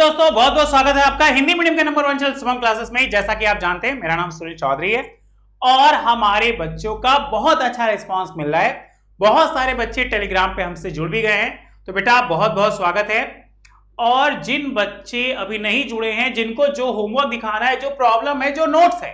दोस्तों, बहुत बहुत स्वागत है आपका हिंदी मीडियम के नंबर 1 चैनल शुभम क्लासेस में। जैसा कि आप जानते हैं, मेरा नाम सुनील चौधरी है और हमारे बच्चों का बहुत अच्छा रिस्पांस मिल रहा है। बहुत सारे बच्चे टेलीग्राम पे हमसे जुड़ भी गए हैं, तो बेटा बहुत बहुत स्वागत है। और जिन बच्चे अभी नहीं जुड़े हैं, जिनको जो होमवर्क दिखाना है, जो प्रॉब्लम है, जो नोट्स है,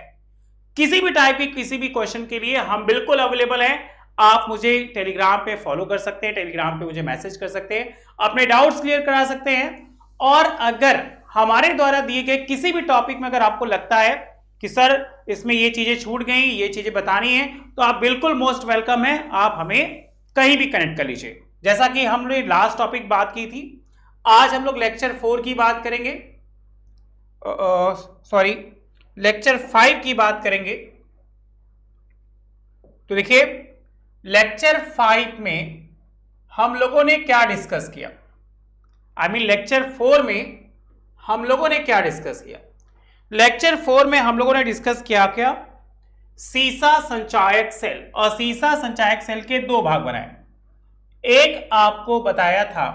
किसी भी टाइप की किसी भी क्वेश्चन के लिए हम बिल्कुल अवेलेबल हैं। आप मुझे टेलीग्राम पे फॉलो कर सकते हैं, टेलीग्राम पे मुझे मैसेज कर सकते हैं, अपने डाउट्स क्लियर करा सकते हैं। और अगर हमारे द्वारा दिए गए किसी भी टॉपिक में अगर आपको लगता है कि सर इसमें ये चीजें छूट गई, ये चीजें बतानी है, तो आप बिल्कुल मोस्ट वेलकम है, आप हमें कहीं भी कनेक्ट कर लीजिए। जैसा कि हमने लास्ट टॉपिक बात की थी, आज हम लोग लेक्चर 4 की बात करेंगे, सॉरी लेक्चर 5 की बात करेंगे। तो देखिए, लेक्चर 5 में हम लोगों ने क्या डिस्कस किया, लेक्चर 4 में हम लोगों ने क्या डिस्कस किया। लेक्चर 4 में हम लोगों ने डिस्कस किया क्या, सीसा संचायक सेल। और सीसा संचायक सेल के दो भाग बनाए। एक आपको बताया था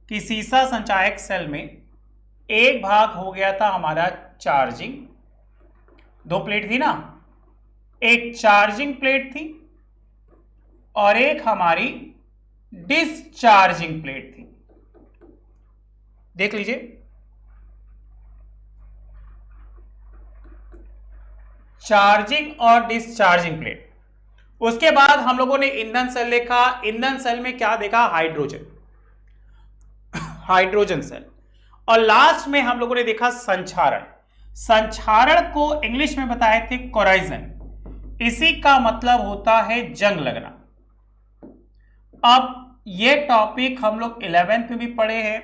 कि सीसा संचायक सेल में एक भाग हो गया था हमारा चार्जिंग, दो प्लेट थी ना, एक चार्जिंग प्लेट थी और एक हमारी डिस्चार्जिंग प्लेट थी। देख लीजिए, चार्जिंग और डिस्चार्जिंग प्लेट। उसके बाद हम लोगों ने ईंधन सेल देखा। ईंधन सेल में क्या देखा, हाइड्रोजन सेल। और लास्ट में हम लोगों ने देखा संक्षारण। संक्षारण को इंग्लिश में बताए थे कोराइजन। इसी का मतलब होता है जंग लगना। अब ये टॉपिक हम लोग 11th में भी पढ़े हैं,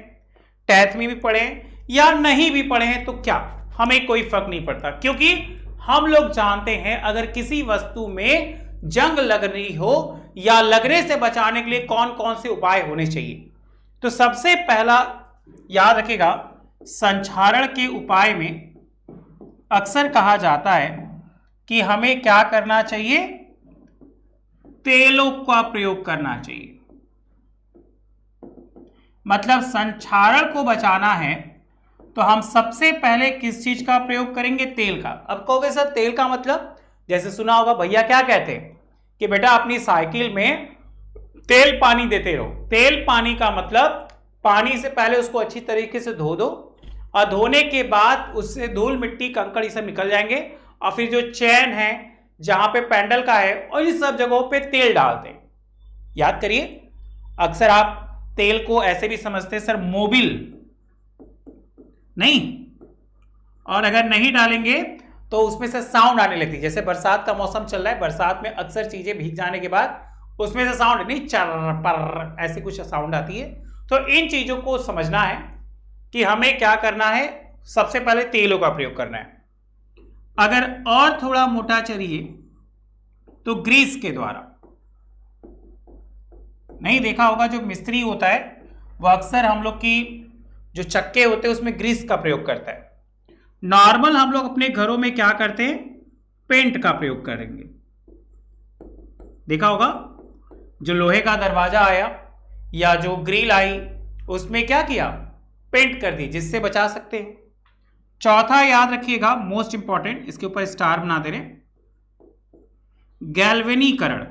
10th में भी पढ़े या नहीं भी पढ़े हैं, तो क्या हमें कोई फर्क नहीं पड़ता, क्योंकि हम लोग जानते हैं अगर किसी वस्तु में जंग लग रही हो या लगने से बचाने के लिए कौन कौन से उपाय होने चाहिए। तो सबसे पहला याद रखिएगा, संक्षारण के उपाय में अक्सर कहा जाता है कि हमें क्या करना चाहिए, तेलों का प्रयोग करना चाहिए। मतलब संक्षारण को बचाना है तो हम सबसे पहले किस चीज का प्रयोग करेंगे, तेल का। अब कहोगे सर तेल का मतलब, जैसे सुना होगा भैया क्या कहते हैं कि बेटा अपनी साइकिल में तेल पानी देते रहो। तेल पानी का मतलब पानी से पहले उसको अच्छी तरीके से धो दो और धोने के बाद उससे धूल मिट्टी कंकड़ ये सब निकल जाएंगे और फिर जो चैन है जहां पे पैडल का है और इस सब जगहों पे तेल डालते हैं। याद करिए, अक्सर आप तेल को ऐसे भी समझते हैं सर मोबिल नहीं, और अगर नहीं डालेंगे तो उसमें से साउंड आने लगती है। जैसे बरसात का मौसम चल रहा है, बरसात में अक्सर चीजें भीग जाने के बाद उसमें से साउंड नहीं, चर पर ऐसी कुछ साउंड आती है। तो इन चीजों को समझना है कि हमें क्या करना है, सबसे पहले तेलों का प्रयोग करना है। अगर और थोड़ा मोटा चलिए तो ग्रीस के द्वारा। नहीं देखा होगा, जो मिस्त्री होता है वो अक्सर हम लोग की जो चक्के होते हैं उसमें ग्रीस का प्रयोग करता है। नॉर्मल हम लोग अपने घरों में क्या करते हैं, पेंट का प्रयोग करेंगे। देखा होगा, जो लोहे का दरवाजा आया या जो ग्रिल आई उसमें क्या किया, पेंट कर दी, जिससे बचा सकते हैं। चौथा याद रखिएगा, मोस्ट इंपॉर्टेंट, इसके ऊपर स्टार बना दे रहे, गैल्वेनीकरण।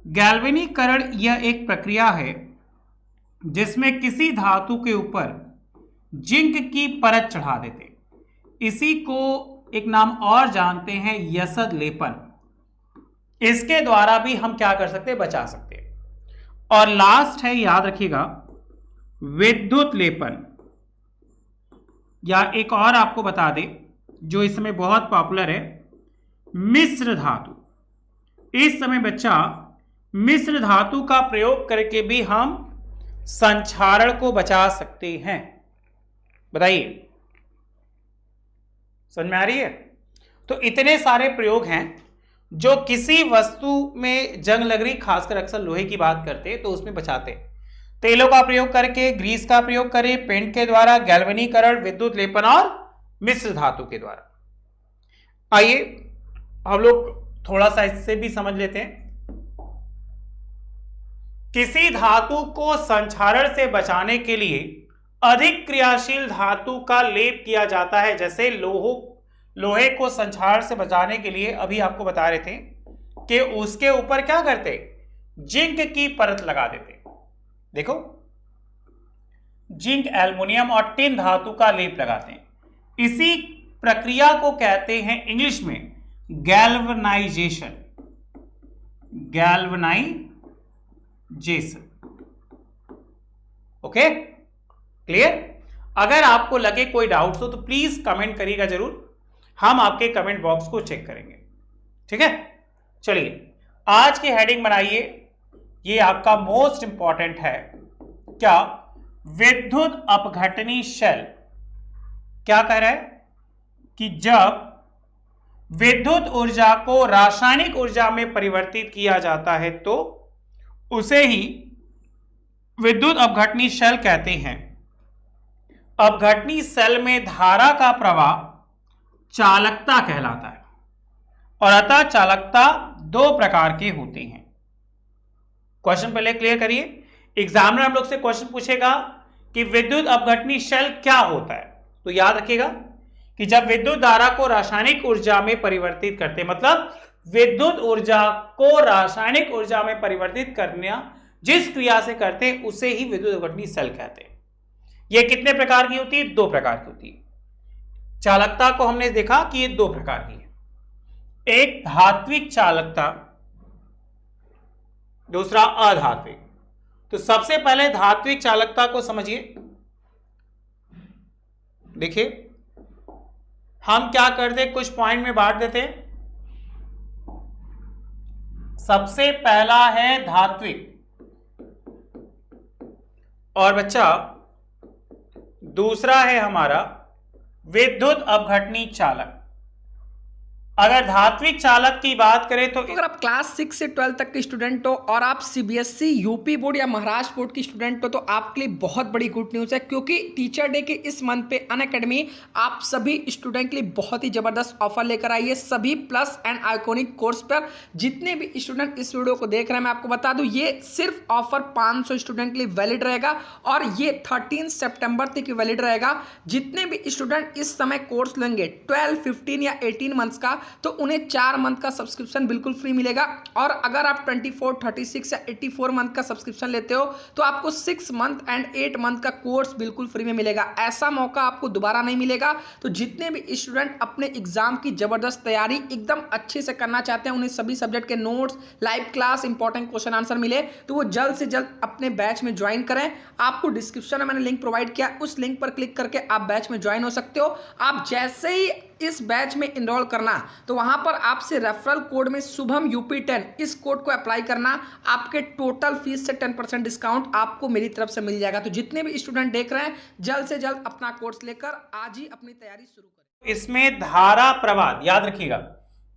गैल्वेनीकरण यह एक प्रक्रिया है जिसमें किसी धातु के ऊपर जिंक की परत चढ़ा देते। इसी को एक नाम और जानते हैं, यसद लेपन। इसके द्वारा भी हम क्या कर सकते हैं, बचा सकते हैं। और लास्ट है, याद रखिएगा, विद्युत लेपन। या एक और आपको बता दे जो इस समय बहुत पॉपुलर है, मिश्र धातु। इस समय बच्चा मिश्र धातु का प्रयोग करके भी हम संक्षारण को बचा सकते हैं। बताइए, समझ में आ रही है? तो इतने सारे प्रयोग हैं जो किसी वस्तु में जंग लग रही, खासकर अक्सर लोहे की बात करते हैं तो उसमें बचाते हैं। तेलों का प्रयोग करके, ग्रीस का प्रयोग करें, पेंट के द्वारा, गैल्वेनीकरण, विद्युत लेपन और मिश्र धातु के द्वारा। आइए हम लोग थोड़ा सा इससे भी समझ लेते हैं। किसी धातु को संक्षारण से बचाने के लिए अधिक क्रियाशील धातु का लेप किया जाता है, जैसे लोहे को संक्षार से बचाने के लिए अभी आपको बता रहे थे कि उसके ऊपर क्या करते, जिंक की परत लगा देते। देखो, जिंक, एल्युमिनियम और टिन धातु का लेप लगाते हैं। इसी प्रक्रिया को कहते हैं इंग्लिश में गैल्वनाइजेशन। Okay, clear? अगर आपको लगे कोई डाउट्स हो तो प्लीज कमेंट करिएगा जरूर, हम आपके कमेंट बॉक्स को चेक करेंगे। ठीक है, चलिए आज की हेडिंग बनाइए, ये आपका मोस्ट इंपॉर्टेंट है। क्या? विद्युत अपघटनी शेल। क्या कह रहा है कि जब विद्युत ऊर्जा को रासायनिक ऊर्जा में परिवर्तित किया जाता है तो उसे ही विद्युत अपघटनी शेल कहते हैं। अपघटनी शेल में धारा का प्रवाह चालकता कहलाता है और अतः चालकता दो प्रकार के होते हैं। क्वेश्चन पहले क्लियर करिए। एग्जामिनर हम लोग से क्वेश्चन पूछेगा कि विद्युत अपघटनी शेल क्या होता है, तो याद रखिएगा कि जब विद्युत धारा को रासायनिक ऊर्जा में परिवर्तित करते, मतलब विद्युत ऊर्जा को रासायनिक ऊर्जा में परिवर्तित करना जिस क्रिया से करते हैं उसे ही विद्युत अपघटनी शेल कहते हैं। यह कितने प्रकार की होती है? दो प्रकार की होती है। चालकता को हमने देखा कि ये दो प्रकार की है, एक धात्विक चालकता, दूसरा अधात्विक। तो सबसे पहले धात्विक चालकता को समझिए। देखिए, हम क्या करते, कुछ पॉइंट में बांट देते। सबसे पहला है धात्विक और बच्चा दूसरा है हमारा विद्युत अपघटनी चालक। अगर धात्विक चालक की बात करें तो अगर आप क्लास 6 से 12 तक के स्टूडेंट हो और आप सीबीएसई, यूपी बोर्ड या महाराष्ट्र बोर्ड की स्टूडेंट हो तो आपके लिए बहुत बड़ी गुड न्यूज़ है, क्योंकि टीचर डे के इस मंथ पे अनअकैडमी आप सभी स्टूडेंट के लिए बहुत ही जबरदस्त ऑफर लेकर आई है। सभी प्लस एंड आइकॉनिक कोर्स पर जितने भी स्टूडेंट इस वीडियो को देख रहे हैं, मैं आपको बता दूं ये सिर्फ ऑफर 500 स्टूडेंट के लिए वैलिड रहेगा और ये 13 सितंबर तक वैलिड रहेगा। जितने भी स्टूडेंट इस समय कोर्स लेंगे 12, 15 या 18 मंथ्स का, तो उन्हें 4 मंथ का सब्सक्रिप्शन बिल्कुल फ्री मिलेगा। और अगर आप 24, 36 या 84 मंथ का सब्सक्रिप्शन लेते हो तो आपको 6 मंथ एंड 8 मंथ का कोर्स बिल्कुल फ्री में मिलेगा। ऐसा मौका आपको दोबारा नहीं मिलेगा। तो जितने भी स्टूडेंट अपने एग्जाम की जबरदस्त तैयारी एकदम अच्छे से करना चाहते हैं, उन्हें सभी सब्जेक्ट के notes, live class, important question answer मिले, तो वो जल्द से जल्द अपने बैच में ज्वाइन करें। आपको डिस्क्रिप्शन में मैंने लिंक प्रोवाइड किया, उस लिंक पर क्लिक करके आप बैच में ज्वाइन हो सकते हो। आप जैसे ही इस बैच में इनरोल करना तो वहां पर आपसे रेफरल कोड में शुभम UP10 इस कोड को अप्लाई करना, आपके टोटल फीस से 10% डिस्काउंट आपको मेरी तरफ से मिल जाएगा। तो जितने भी स्टूडेंट देख रहे हैं जल्द से जल्द अपना कोर्स लेकर आज ही अपनी तैयारी शुरू करें। इसमें धारा प्रवाह याद रखिएगा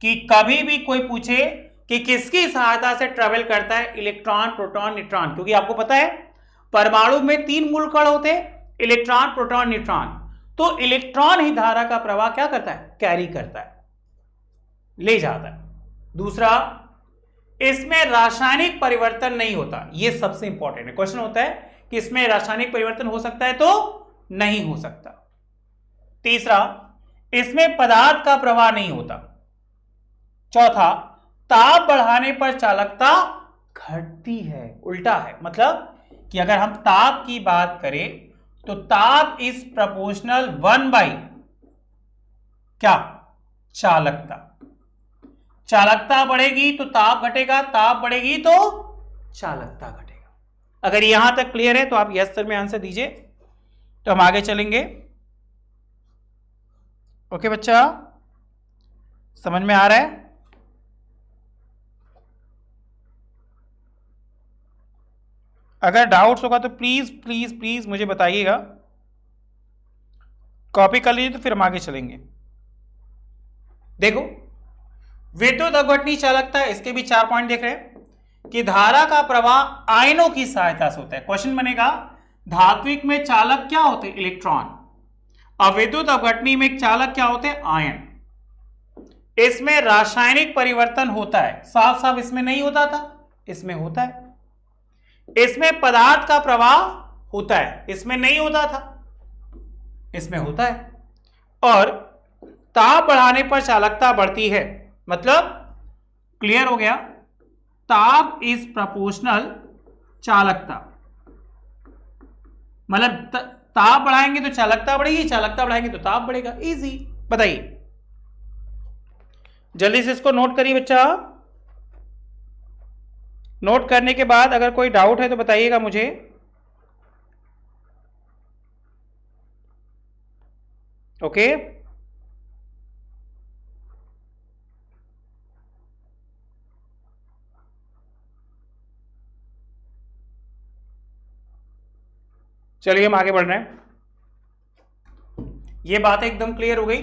कि कभी भी कोई पूछे कि किसकी सहायता से ट्रेवल करता है, इलेक्ट्रॉन, प्रोटॉन, न्यूट्रॉन, क्योंकि आपको पता है परमाणु में 3 मूल कण होते हैं, इलेक्ट्रॉन, प्रोटॉन, न्यूट्रॉन। तो इलेक्ट्रॉन ही धारा का प्रवाह क्या करता है? कैरी करता है, ले जाता है। दूसरा, इसमें रासायनिक परिवर्तन नहीं होता, यह सबसे इंपॉर्टेंट है। क्वेश्चन होता है कि इसमें रासायनिक परिवर्तन हो सकता है तो नहीं हो सकता। तीसरा, इसमें पदार्थ का प्रवाह नहीं होता। चौथा, ताप बढ़ाने पर चालकता घटती है, उल्टा है। मतलब कि अगर हम ताप की बात करें तो ताप इज प्रोपोर्शनल 1/, क्या? चालकता। चालकता बढ़ेगी तो ताप घटेगा, ताप बढ़ेगी तो चालकता घटेगा। अगर यहां तक क्लियर है तो आप यस सर में आंसर दीजिए, तो हम आगे चलेंगे। ओके बच्चा, समझ में आ रहा है? अगर डाउट्स होगा तो प्लीज प्लीज प्लीज मुझे बताइएगा, कॉपी कर लीजिए, तो फिर हम आगे चलेंगे। देखो, विद्युत अपघटनी चालकता, इसके भी 4 पॉइंट देख रहे हैं कि धारा का प्रवाह आयनों की सहायता से होता है। क्वेश्चन बनेगा, धात्विक में चालक क्या होते हैं? इलेक्ट्रॉन। और विद्युत अपघटनी में चालक क्या होते हैं? आयन। इसमें रासायनिक परिवर्तन होता है, साफ साफ इसमें नहीं होता था, इसमें होता है। इसमें पदार्थ का प्रवाह होता है, इसमें नहीं होता था। इसमें होता है। और ताप बढ़ाने पर चालकता बढ़ती है, मतलब क्लियर हो गया, ताप इज प्रोपोर्शनल चालकता, मतलब ताप बढ़ाएंगे तो चालकता बढ़ेगी, चालकता बढ़ाएंगे तो ताप बढ़ेगा। इजी। बताइए, जल्दी से इसको नोट करिए बच्चा। नोट करने के बाद अगर कोई डाउट है तो बताइएगा मुझे। ओके, चलिए हम आगे बढ़ रहे हैं। ये बात एकदम क्लियर हो गई।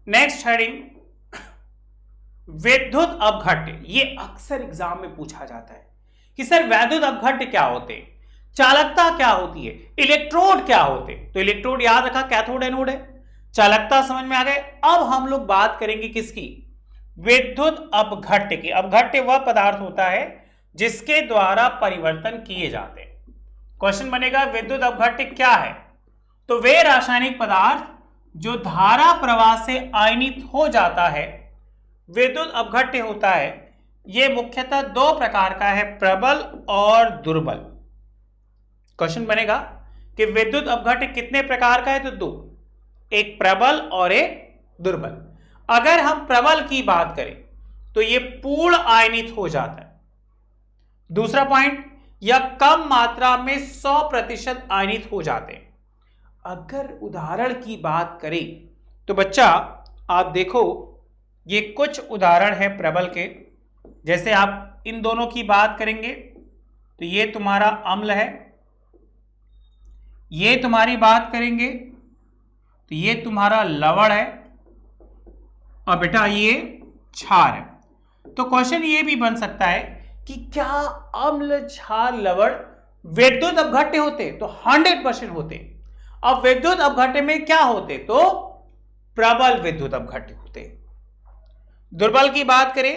नेक्स्ट हेडिंग, विद्युत अपघट्य। ये अक्सर एग्जाम में पूछा जाता है कि सर विद्युत अपघट्य क्या होते हैं, चालकता क्या होती है, इलेक्ट्रोड क्या होते हैं। तो इलेक्ट्रोड याद रखा, कैथोड एनोड है। चालकता समझ में आ गए। अब हम लोग बात करेंगे किसकी, विद्युत अपघट्य की। अपघट्य वह पदार्थ होता है जिसके द्वारा परिवर्तन किए जाते हैं। क्वेश्चन बनेगा विद्युत अपघट्य क्या है, तो वे रासायनिक पदार्थ जो धारा प्रवाह से आयनित हो जाता है, विद्युत अपघट्य होता है। यह मुख्यतः दो प्रकार का है, प्रबल और दुर्बल। क्वेश्चन बनेगा कि विद्युत अपघट्य कितने प्रकार का है, तो दो, एक प्रबल और एक दुर्बल। अगर हम प्रबल की बात करें तो यह पूर्ण आयनित हो जाता है। दूसरा पॉइंट, यह कम मात्रा में 100% आयनित हो जाते हैं। अगर उदाहरण की बात करें तो बच्चा आप देखो, ये कुछ उदाहरण है प्रबल के। जैसे आप इन दोनों की बात करेंगे तो ये तुम्हारा अम्ल है, ये तुम्हारी बात करेंगे तो ये तुम्हारा लवण है, और बेटा ये क्षार है। तो क्वेश्चन ये भी बन सकता है कि क्या अम्ल क्षार लवण विद्युत अपघट्य होते, तो 100% होते। अब विद्युत अपघट्य में क्या होते, तो प्रबल विद्युत अपघट्य होते। दुर्बल की बात करें,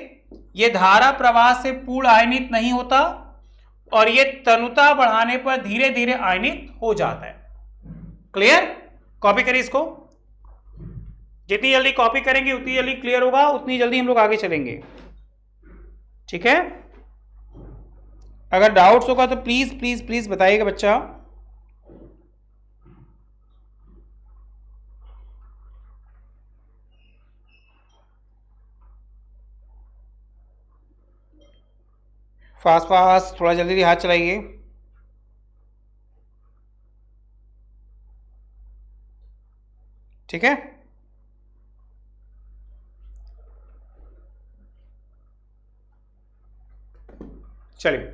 यह धारा प्रवाह से पूर्ण आयनित नहीं होता और यह तनुता बढ़ाने पर धीरे धीरे आयनित हो जाता है। क्लियर? कॉपी करिए इसको। जितनी जल्दी कॉपी करेंगे उतनी जल्दी क्लियर होगा, उतनी जल्दी हम लोग आगे चलेंगे। ठीक है? अगर डाउट्स होगा तो प्लीज प्लीज प्लीज बताइएगा बच्चा। फास्ट फास्ट, थोड़ा जल्दी हाथ चलाइए। ठीक है, चलिए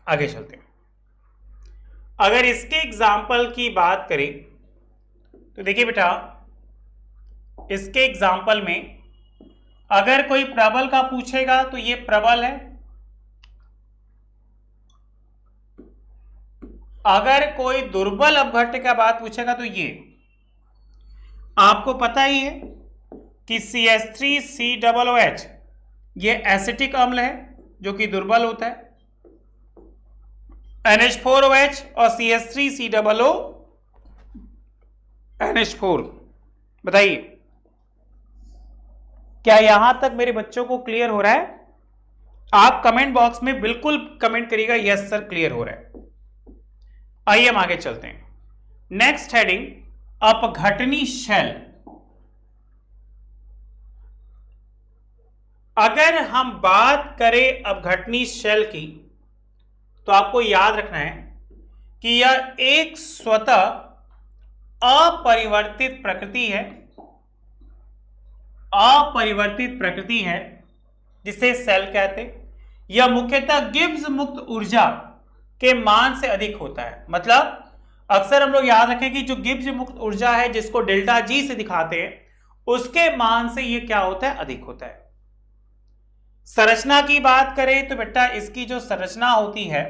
आगे चलते हैं। अगर इसके एग्जाम्पल की बात करें तो देखिए बेटा, इसके एग्जाम्पल में अगर कोई प्रबल का पूछेगा तो ये प्रबल है। अगर कोई दुर्बल अपघट्य का बात पूछेगा तो ये, आपको पता ही है कि CH3COOH ये एसिटिक अम्ल है जो कि दुर्बल होता है। NH4OH और CH3COO NH4। बताइए, क्या यहां तक मेरे बच्चों को क्लियर हो रहा है? आप कमेंट बॉक्स में बिल्कुल कमेंट करिएगा यस सर क्लियर हो रहा है। आइए हम आगे चलते हैं। नेक्स्ट हेडिंग, अपघटनी शेल। अगर हम बात करें अपघटनी शेल की तो आपको याद रखना है कि यह एक स्वतः अपरिवर्तित प्रकृति है, अपरिवर्तित प्रकृति है जिसे सेल कहते। यह मुख्यतः गिब्स मुक्त ऊर्जा के मान से अधिक होता है। मतलब अक्सर हम लोग याद रखें कि जो गिब्स मुक्त ऊर्जा है जिसको डेल्टा जी से दिखाते हैं, उसके मान से यह क्या होता है, अधिक होता है। संरचना की बात करें तो बेटा इसकी जो संरचना होती है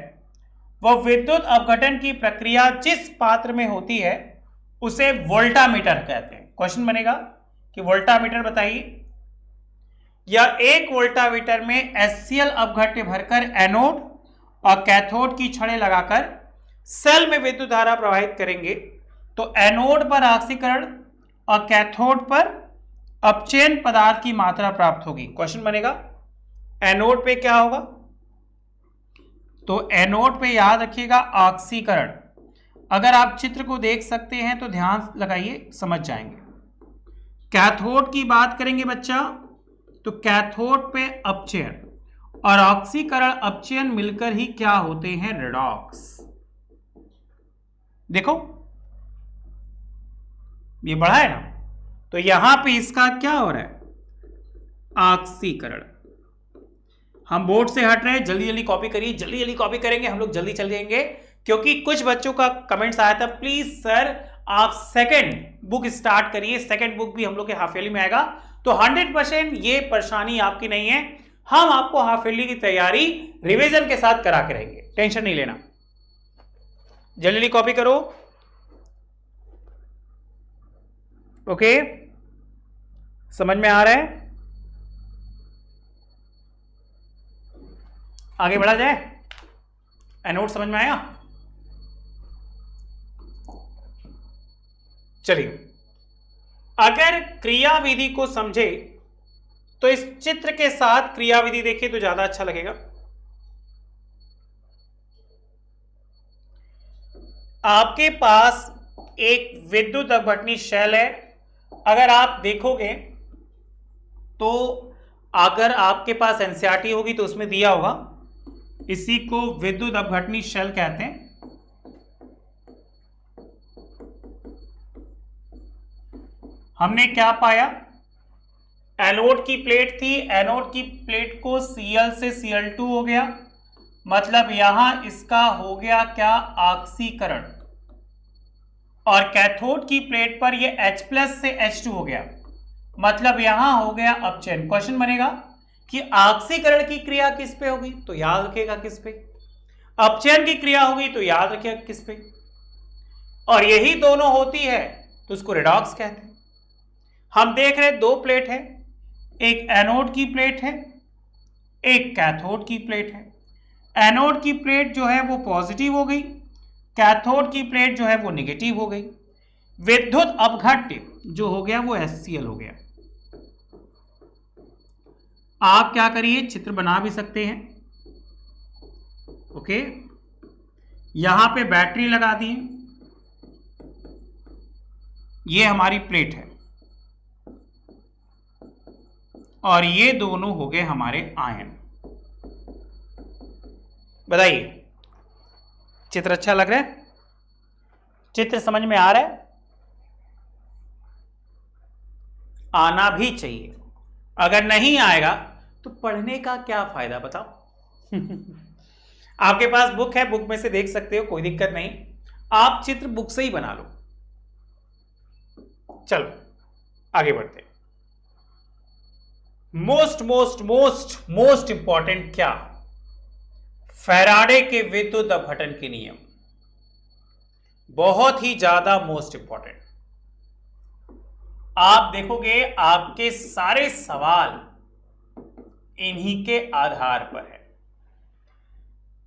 वह विद्युत अपघटन की प्रक्रिया जिस पात्र में होती है उसे वोल्टामीटर कहते हैं। क्वेश्चन बनेगा कि वोल्टामीटर बताइए। यह एक वोल्टामीटर में HCl अपघट्य भरकर एनोड और कैथोड की छड़ें लगाकर सेल में विद्युत धारा प्रवाहित करेंगे तो एनोड पर ऑक्सीकरण और कैथोड पर अपचयन पदार्थ की मात्रा प्राप्त होगी। क्वेश्चन बनेगा एनोड पे क्या होगा, तो एनोड पे याद रखिएगा ऑक्सीकरण। अगर आप चित्र को देख सकते हैं तो ध्यान लगाइए, समझ जाएंगे। कैथोड की बात करेंगे बच्चा, तो कैथोड पे अपचयन और ऑक्सीकरण अपचयन मिलकर ही क्या होते हैं, रेडॉक्स। देखो ये बड़ा है ना, तो यहां पे इसका क्या हो रहा है, ऑक्सीकरण। हम बोर्ड से हट रहे हैं, जल्दी जल्दी कॉपी करिए, जल्दी जल्दी कॉपी करेंगे, हम लोग जल्दी चल जाएंगे, क्योंकि कुछ बच्चों का कमेंट्स आया था प्लीज सर आप सेकंड बुक स्टार्ट करिए, सेकंड बुक भी हम लोग के हाफ ईयरली में आएगा। तो 100% ये परेशानी आपकी नहीं है, हम आपको हाफ ईयरली की तैयारी रिवीजन के साथ करा के रहेंगे, टेंशन नहीं लेना। जल्दी जल्दी कॉपी करो। ओके, समझ में आ रहा है, आगे बढ़ा जाए। एनोड समझ में आया, चलिए अगर क्रियाविधि को समझे तो इस चित्र के साथ क्रियाविधि देखिए तो ज्यादा अच्छा लगेगा। आपके पास एक विद्युत अपघटनी शेल है, अगर आप देखोगे तो अगर आपके पास एनसीईआरटी होगी तो उसमें दिया होगा, इसी को विद्युत अपघटनी शेल कहते हैं। हमने क्या पाया, एनोड की प्लेट थी, एनोड की प्लेट को Cl से Cl2 हो गया, मतलब यहां इसका हो गया क्या, ऑक्सीकरण, और कैथोड की प्लेट पर ये H+ से H2 हो गया, मतलब यहां हो गया अपचयन। क्वेश्चन बनेगा कि ऑक्सीकरण की क्रिया किस पे होगी, तो याद रखिएगा किस पे, अपचयन की क्रिया होगी तो याद रखिएगा किस पे, और यही दोनों होती है तो उसको रेडॉक्स कहते हैं। हम देख रहे हैं दो प्लेट है, एक एनोड की प्लेट है, एक कैथोड की प्लेट है। एनोड की प्लेट जो है वो पॉजिटिव हो गई, कैथोड की प्लेट जो है वो नेगेटिव हो गई। विद्युत अपघट्य जो हो गया वो HCl हो गया। आप क्या करिए, चित्र बना भी सकते हैं। ओके, यहां पे बैटरी लगा दी, ये हमारी प्लेट है, और ये दोनों हो गए हमारे आयन। बताइए चित्र अच्छा लग रहा है, चित्र समझ में आ रहा है, आना भी चाहिए, अगर नहीं आएगा तो पढ़ने का क्या फायदा बताओ। आपके पास बुक है, बुक में से देख सकते हो, कोई दिक्कत नहीं, आप चित्र बुक से ही बना लो। चलो आगे बढ़ते हैं। मोस्ट इंपॉर्टेंट क्या, फैराडे के विद्युत अपघटन के नियम, बहुत ही ज्यादा मोस्ट इंपॉर्टेंट। आप देखोगे आपके सारे सवाल इन्हीं के आधार पर है।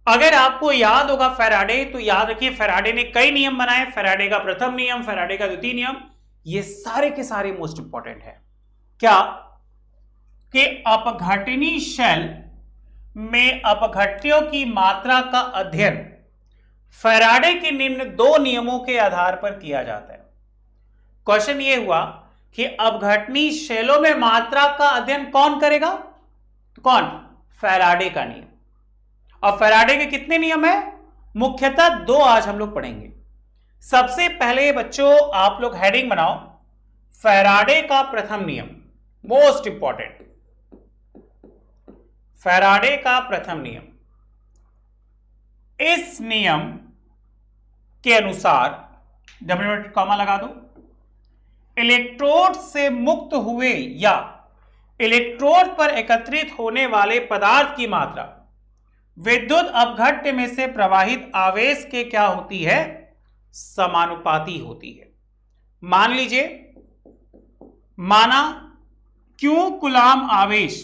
अगर आपको याद होगा फैराडे, तो याद रखिए फैराडे ने कई नियम बनाए, फैराडे का प्रथम नियम, फैराडे का द्वितीय नियम, ये सारे के सारे मोस्ट इंपॉर्टेंट है। क्या कि अपघटनी शेल में अपघट्यों की मात्रा का अध्ययन फैराडे के निम्न दो नियमों के आधार पर किया जाता है। क्वेश्चन ये हुआ कि अपघटनी शेलों में मात्रा का अध्ययन कौन करेगा, तो कौन, फैराडे का नियम। और फैराडे के कितने नियम है, मुख्यतः दो आज हम लोग पढ़ेंगे। सबसे पहले बच्चों आप लोग हेडिंग बनाओ, फैराडे का प्रथम नियम, मोस्ट इंपॉर्टेंट, फैराडे का प्रथम नियम। इस नियम के अनुसार, डबल इन्वर्टेड कॉमा लगा दो, इलेक्ट्रोड से मुक्त हुए या इलेक्ट्रोड पर एकत्रित होने वाले पदार्थ की मात्रा विद्युत अपघट्य में से प्रवाहित आवेश के क्या होती है, समानुपाती होती है। मान लीजिए, माना क्यों कूलाम आवेश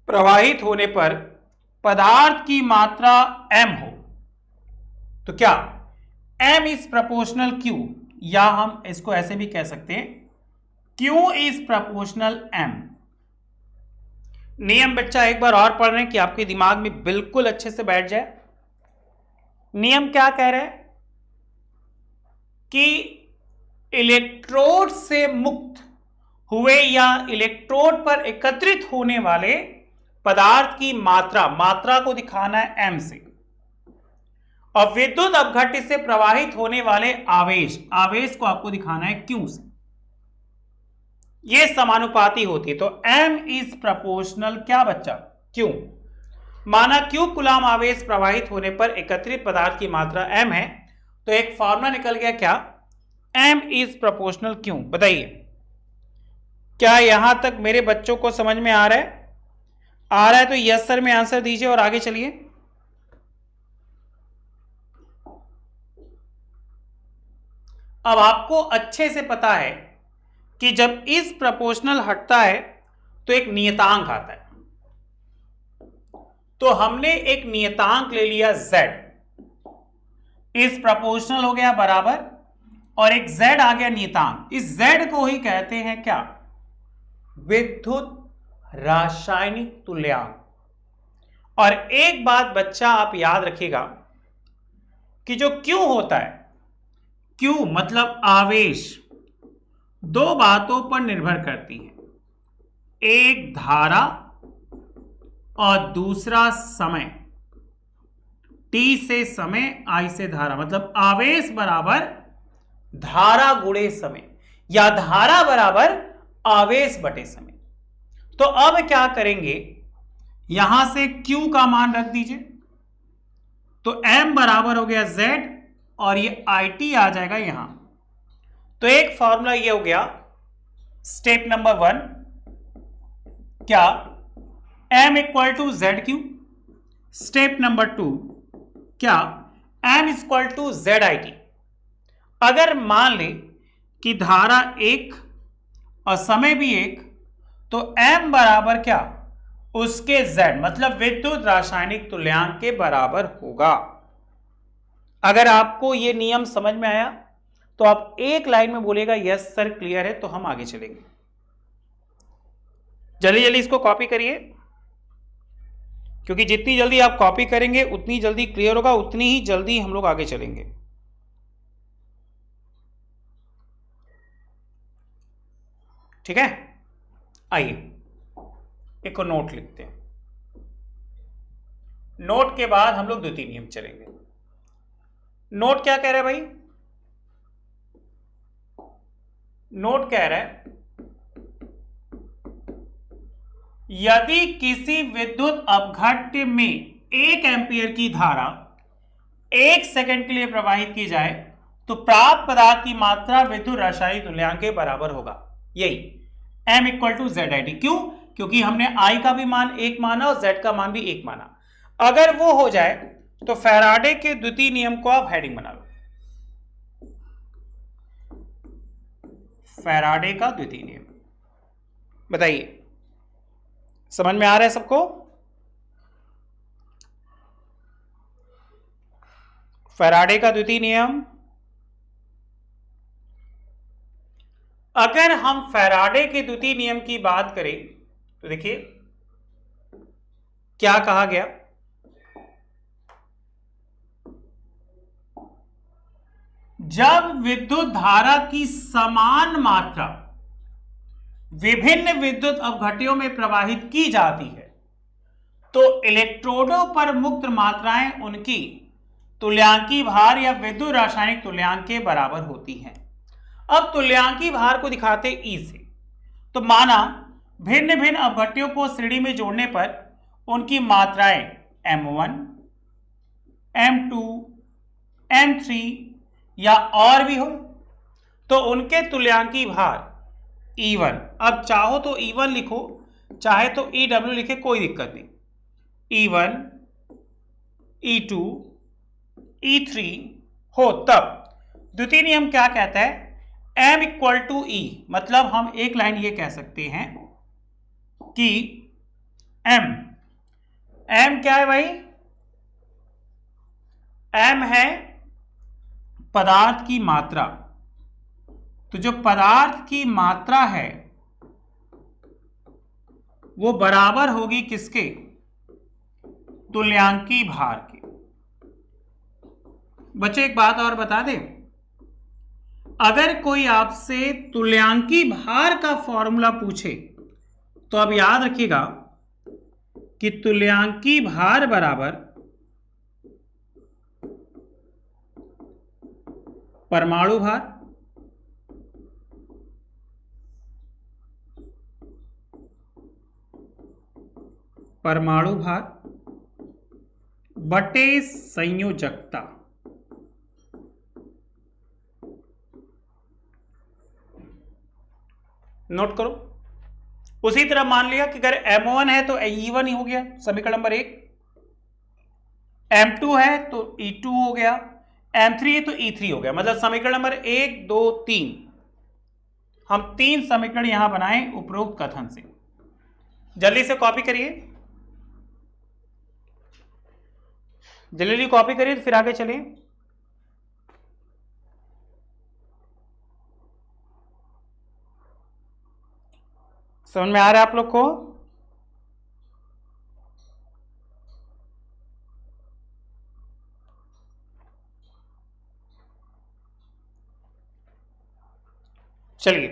प्रवाहित होने पर पदार्थ की मात्रा m हो, तो क्या m इज प्रोपोर्शनल q, या हम इसको ऐसे भी कह सकते हैं q इज प्रोपोर्शनल m। नियम बच्चा एक बार और पढ़ रहे हैं कि आपके दिमाग में बिल्कुल अच्छे से बैठ जाए। नियम क्या कह रहे हैं कि इलेक्ट्रोड से मुक्त हुए या इलेक्ट्रोड पर एकत्रित होने वाले पदार्थ की मात्रा को दिखाना है m से, और विद्युत अपघट्य से प्रवाहित होने वाले आवेश को आपको दिखाना है q से। यह समानुपाती होती है, तो m इज प्रोपोर्शनल क्या बच्चा, q। माना q कूलाम आवेश प्रवाहित होने पर एकत्रित पदार्थ की मात्रा m है, तो एक फॉर्मूला निकल गया क्या, m इज प्रोपोर्शनल q। बताइए क्या यहां तक मेरे बच्चों को समझ में आ रहा है? आ रहा है तो यस सर में आंसर दीजिए और आगे चलिए। अब आपको अच्छे से पता है कि जब इस प्रोपोर्शनल हटता है तो एक नियतांक आता है, तो हमने एक नियतांक ले लिया z, इस प्रोपोर्शनल हो गया बराबर, और एक z आ गया नियतांक। इस z को ही कहते हैं क्या, विद्युत रासायनिक तुल्यांक। और एक बात बच्चा आप याद रखिएगा कि जो Q होता है, Q मतलब आवेश, दो बातों पर निर्भर करती है, एक धारा और दूसरा समय। T से समय, I से धारा, मतलब आवेश बराबर धारा गुणे समय, या धारा बराबर आवेश बटे समय। तो अब क्या करेंगे, यहां से Q का मान रख दीजिए, तो M बराबर हो गया Z, और ये IT आ जाएगा यहां। तो एक फॉर्मूला ये हो गया स्टेप नंबर 1, क्या M equal to ZQ। Step number 2, क्या M इक्वल टू ZIT। अगर मान ले कि धारा 1 और समय भी 1, तो M बराबर क्या, उसके Z, मतलब विद्युत रासायनिक तुल्यांक के बराबर होगा। अगर आपको यह नियम समझ में आया तो आप एक लाइन में बोलेगा यस सर क्लियर है, तो हम आगे चलेंगे। जल्दी जल्दी इसको कॉपी करिए, क्योंकि जितनी जल्दी आप कॉपी करेंगे उतनी जल्दी क्लियर होगा, उतनी ही जल्दी हम लोग आगे चलेंगे। ठीक है, आइए एक नोट लिखते हैं। नोट के बाद हम लोग द्वितीय नियम चलेंगे। नोट क्या कह रहा है भाई, नोट कह रहा है यदि किसी विद्युत अपघट्य में 1 एम्पीयर की धारा 1 सेकंड के लिए प्रवाहित की जाए तो प्राप्त पदार्थ की मात्रा विद्युत रासायनिक तुल्यांक के बराबर होगा। यही M इक्वल टू ZIT। क्यों? क्योंकि हमने I का भी मान 1 माना और Z का मान भी 1 माना। अगर वो हो जाए तो फैराडे के द्वितीय नियम को आप हेडिंग बना लो, फैराडे का द्वितीय नियम। बताइए समझ में आ रहा है सबको? फैराडे का द्वितीय नियम। अगर हम फैराडे के द्वितीय नियम की बात करें तो देखिए क्या कहा गया, जब विद्युत धारा की समान मात्रा विभिन्न विद्युत अपघट्यों में प्रवाहित की जाती है तो इलेक्ट्रोडों पर मुक्त मात्राएं उनकी तुल्यांकी भार या विद्युत रासायनिक तुल्यांक के बराबर होती हैं। अब तुल्यांकी भार को दिखाते E से, तो माना भिन्न भिन्न अपघट्यों को श्रेणी में जोड़ने पर उनकी मात्राएं M1, M2, M3 या और भी हो तो उनके तुल्यांकी भार E1। अब चाहो तो E1 लिखो, चाहे तो EW लिखे, कोई दिक्कत नहीं। E1, E2, E3 हो तब द्वितीय नियम क्या कहता है, M इक्वल टू E, मतलब हम एक लाइन ये कह सकते हैं कि M क्या है भाई, M है पदार्थ की मात्रा, तो जो पदार्थ की मात्रा है वो बराबर होगी किसके? तुल्यांकी भार के। बच्चों एक बात और बता दें, अगर कोई आपसे तुल्यांकी भार का फॉर्मूला पूछे तो अब याद रखिएगा कि तुल्यांकी भार बराबर परमाणु भार बटे संयोजकता। नोट करो। उसी तरह मान लिया कि अगर M1 है तो E1 ही हो गया, समीकरण नंबर 1। M2 है तो E2 हो गया, M3 है तो E3 हो गया। मतलब समीकरण नंबर 1, 2, 3, हम 3 समीकरण यहां बनाए उपरोक्त कथन से। जल्दी से कॉपी करिए, जल्दी कॉपी करिए तो फिर आगे चलिए। समझ में आ रहा है आप लोग को? चलिए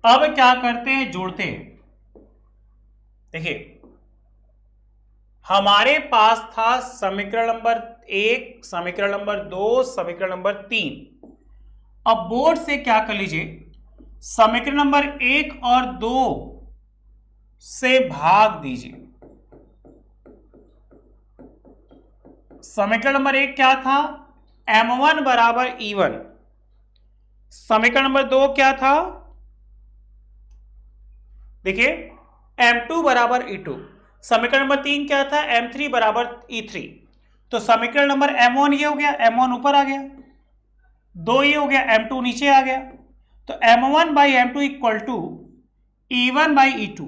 अब क्या करते हैं, जोड़ते हैं। देखिए हमारे पास था समीकरण नंबर 1, समीकरण नंबर 2, समीकरण नंबर 3। अब बोर्ड से क्या कर लीजिए, समीकरण नंबर 1 और 2 से भाग दीजिए। समीकरण नंबर 1 क्या था? M1 बराबर E1। समीकरण नंबर 2 क्या था? देखिए M2 बराबर E2। समीकरण नंबर 3 क्या था? M3 बराबर E3। तो समीकरण नंबर M1 ये हो गया, M1 ऊपर आ गया, 2 ये हो गया, M2 नीचे आ गया। तो M1 by M2 equal to E1 by E2।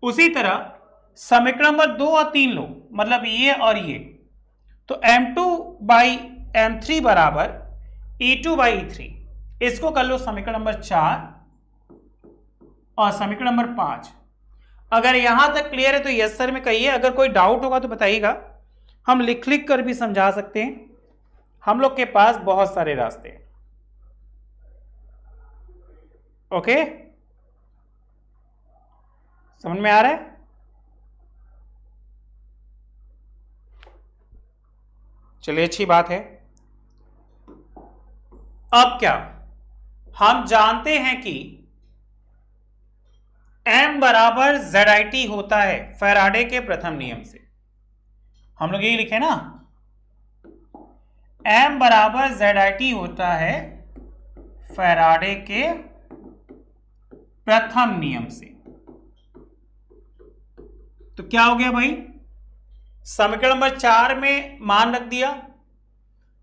उसी तरह समीकरण नंबर 2 और 3 लो, मतलब ये और ये, तो M2 बाई M3 बराबर E2 बाई E3। इसको कर लो समीकरण नंबर 4 और समीकरण नंबर 5। अगर यहां तक क्लियर है तो यस सर में कहिए, अगर कोई डाउट होगा तो बताइएगा, हम लिख लिख कर भी समझा सकते हैं, हम लोग के पास बहुत सारे रास्ते हैं। ओके, समझ में आ रहा है? चलिए अच्छी बात है। अब क्या हम जानते हैं कि M बराबर ZIT होता है फैराडे के प्रथम नियम से। हम लोग यही लिखे ना, M बराबर ZIT होता है फैराडे के प्रथम नियम से। तो क्या हो गया भाई, समीकरण नंबर 4 में मान रख दिया,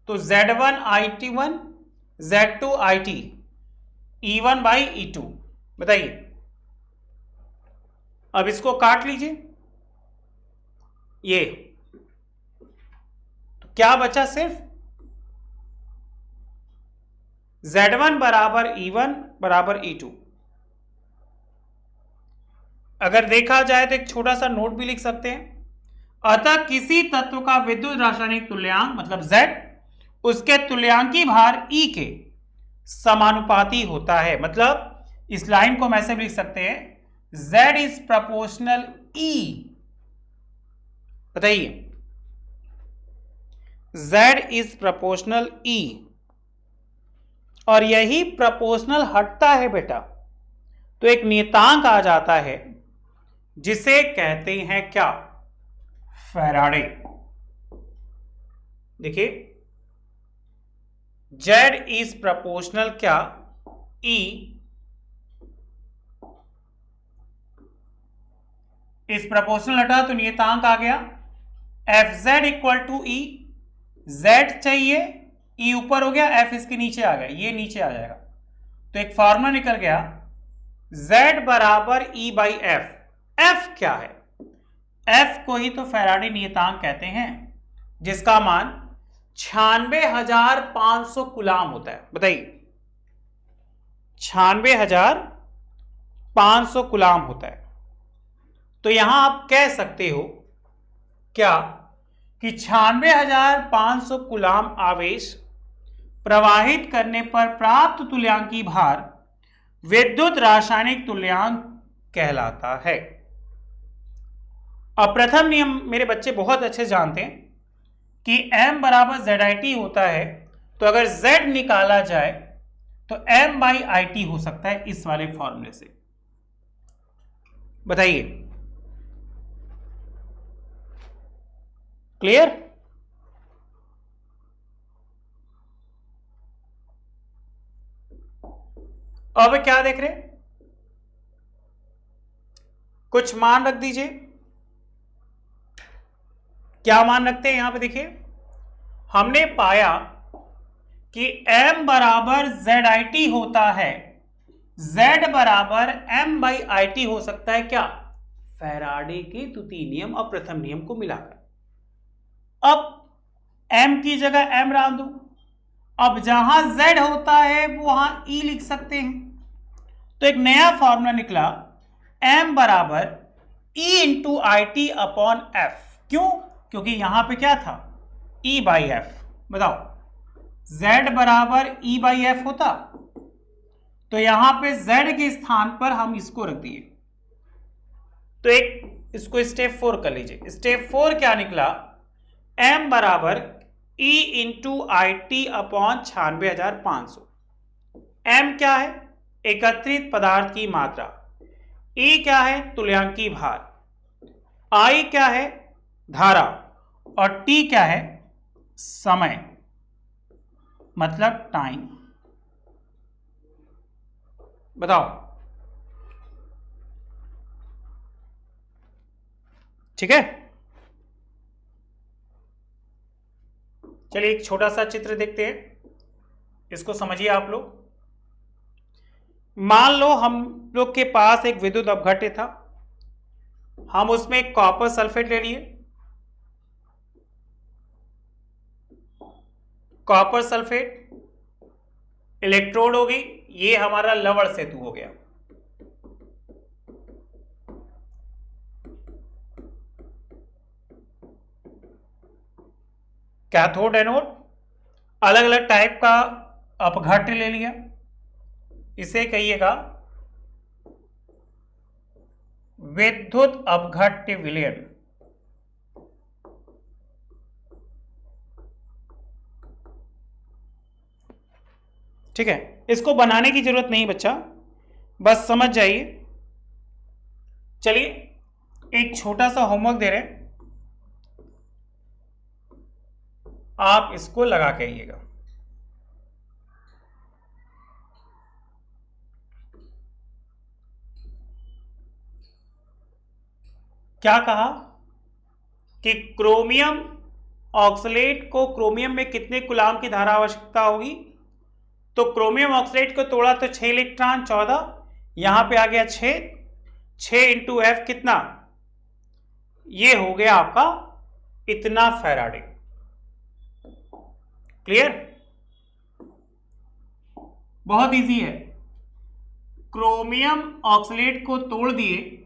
तो Z1 IT1 Z2 IT E1 by E2। बताइए, अब इसको काट लीजिए, ये तो क्या बचा, सिर्फ Z1 बराबर E1 बराबर E2। अगर देखा जाए तो एक छोटा सा नोट भी लिख सकते हैं। अतः किसी तत्व का विद्युत रासायनिक तुल्यांक मतलब Z उसके तुल्यांकी भार E के समानुपाती होता है। मतलब इस लाइन को हम ऐसे भी लिख सकते हैं, Z इज प्रोपोर्शनल E। बताइए, Z इज प्रोपोर्शनल E, और यही प्रोपोर्शनल हटता है बेटा तो एक नियतांक आ जाता है जिसे कहते हैं क्या, फैराडे। देखिए Z इज प्रोपोर्शनल क्या, E। इस प्रोपोर्शनल हटा तो नियतांक आ गया FZ equal to E। Z चाहिए, E ऊपर हो गया, F इसके नीचे आ गया, ये नीचे आ जाएगा, तो एक फॉर्मूला निकल गया Z बराबर E बाई F। F क्या है? F को ही तो फैराडे नियतांक कहते हैं, जिसका मान 96,500 कूलाम होता है। बताइए 96,500 कूलाम होता है। तो यहां आप कह सकते हो क्या कि 96,500 कूलाम आवेश प्रवाहित करने पर प्राप्त तुल्यांकी भार विद्युत रासायनिक तुल्यांक कहलाता है। अब प्रथम नियम मेरे बच्चे बहुत अच्छे जानते हैं कि M बराबर ZIT होता है, तो अगर Z निकाला जाए तो M/IT हो सकता है इस वाले फॉर्मूले से। बताइए क्लियर? अब क्या देख रहे हैं? कुछ मान रख दीजिए। क्या मान रखते हैं यहां पे? देखिए हमने पाया कि M बराबर ZIT होता है, Z बराबर M/IT हो सकता है क्या? फैराडे के द्वितीय नियम और प्रथम नियम को मिलाकर। अब M की जगह M डाल दो। अब जहां Z होता है वो वहां E लिख सकते हैं। तो एक नया फॉर्मूला निकला M बराबर E/IT अपॉन F। क्यों? क्योंकि यहां पे क्या था? E/F। बताओ Z बराबर E/F होता तो यहां पे Z के स्थान पर हम इसको रख दिए। तो एक इसको स्टेप 4 कर लीजिए। स्टेप 4 क्या निकला? M बराबर E/IT अपॉन 96,500। M क्या है? एकत्रित पदार्थ की मात्रा। E क्या है? तुल्यांकी भार। I क्या है? धारा। और T क्या है? समय, मतलब टाइम। बताओ ठीक है? चलिए एक छोटा सा चित्र देखते हैं, इसको समझिए आप लोग। मान लो हम लोग के पास एक विद्युत अपघट्य था, हम उसमें कॉपर सल्फेट ले लिए। कॉपर सल्फेट इलेक्ट्रोड हो गई, ये हमारा लवण सेतु हो गया। कैथोड एनोड अलग अलग टाइप का अपघट्य ले लिया, इसे कहिएगा विद्युत अपघट्य विलयन। ठीक है, इसको बनाने की जरूरत नहीं बच्चा, बस समझ जाइए। चलिए एक छोटा सा होमवर्क दे रहे हैं, आप इसको लगा के आइएगा। क्या कहा कि क्रोमियम ऑक्सलेट को क्रोमियम में कितने कूलाम की धारा आवश्यकता होगी? तो क्रोमियम ऑक्सलेट को तोड़ा तो 6 इलेक्ट्रॉन 14, यहां पे आ गया 6 इंटू F कितना? ये हो गया आपका इतना फैराडे। क्लियर? बहुत इजी है। क्रोमियम ऑक्सलेट को तोड़ दिए,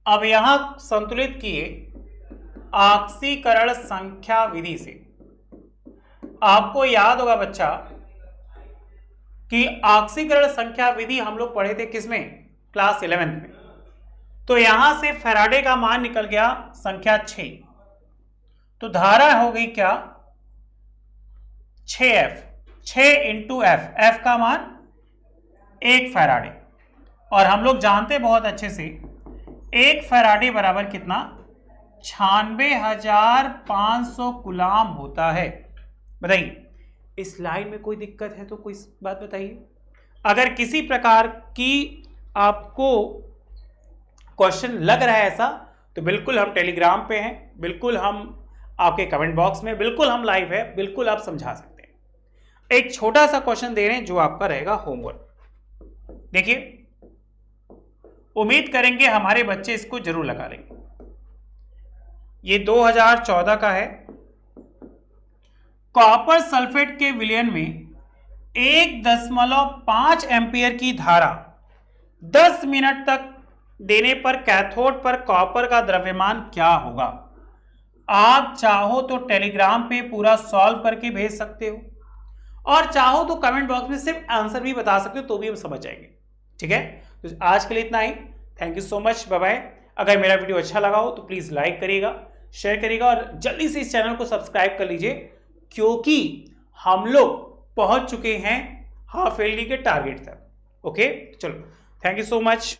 अब यहां संतुलित किए ऑक्सीकरण संख्या विधि से। आपको याद होगा बच्चा कि ऑक्सीकरण संख्या विधि हम लोग पढ़े थे किसमें? क्लास 11th में। तो यहां से फैराडे का मान निकल गया संख्या 6, तो धारा हो गई क्या? 6F, 6 इंटू F का मान 1 फैराडे। और हम लोग जानते बहुत अच्छे से 1 फैराडे बराबर कितना? 96,500 कूलाम होता है। बताइए इस स्लाइड में कोई दिक्कत है तो कोई बात बताइए। अगर किसी प्रकार की आपको क्वेश्चन लग रहा है ऐसा, तो बिल्कुल हम टेलीग्राम पे हैं, बिल्कुल हम आपके कमेंट बॉक्स में, बिल्कुल हम लाइव है, बिल्कुल आप समझा सकते हैं। एक छोटा सा क्वेश्चन दे रहे हैं जो आपका रहेगा होमवर्क। देखिए उम्मीद करेंगे हमारे बच्चे इसको जरूर लगा लेंगे। ये 2014 का है, कॉपर सल्फेट के विलयन में 1.5 एम्पियर की धारा 10 मिनट तक देने पर कैथोड पर कॉपर का द्रव्यमान क्या होगा? आप चाहो तो टेलीग्राम पे पूरा सॉल्व करके भेज सकते हो और चाहो तो कमेंट बॉक्स में सिर्फ आंसर भी बता सकते हो, तो भी हम समझ जाएंगे। ठीक है, तो आज के लिए इतना ही। Thank you so much, bye bye. अगर मेरा वीडियो अच्छा लगा हो तो प्लीज लाइक करिएगा, शेयर करिएगा और जल्दी से इस चैनल को सब्सक्राइब कर लीजिए, क्योंकि हम लोग पहुंच चुके हैं हाफ एलडी के टारगेट तक। ओके, चलो, थैंक यू सो मच।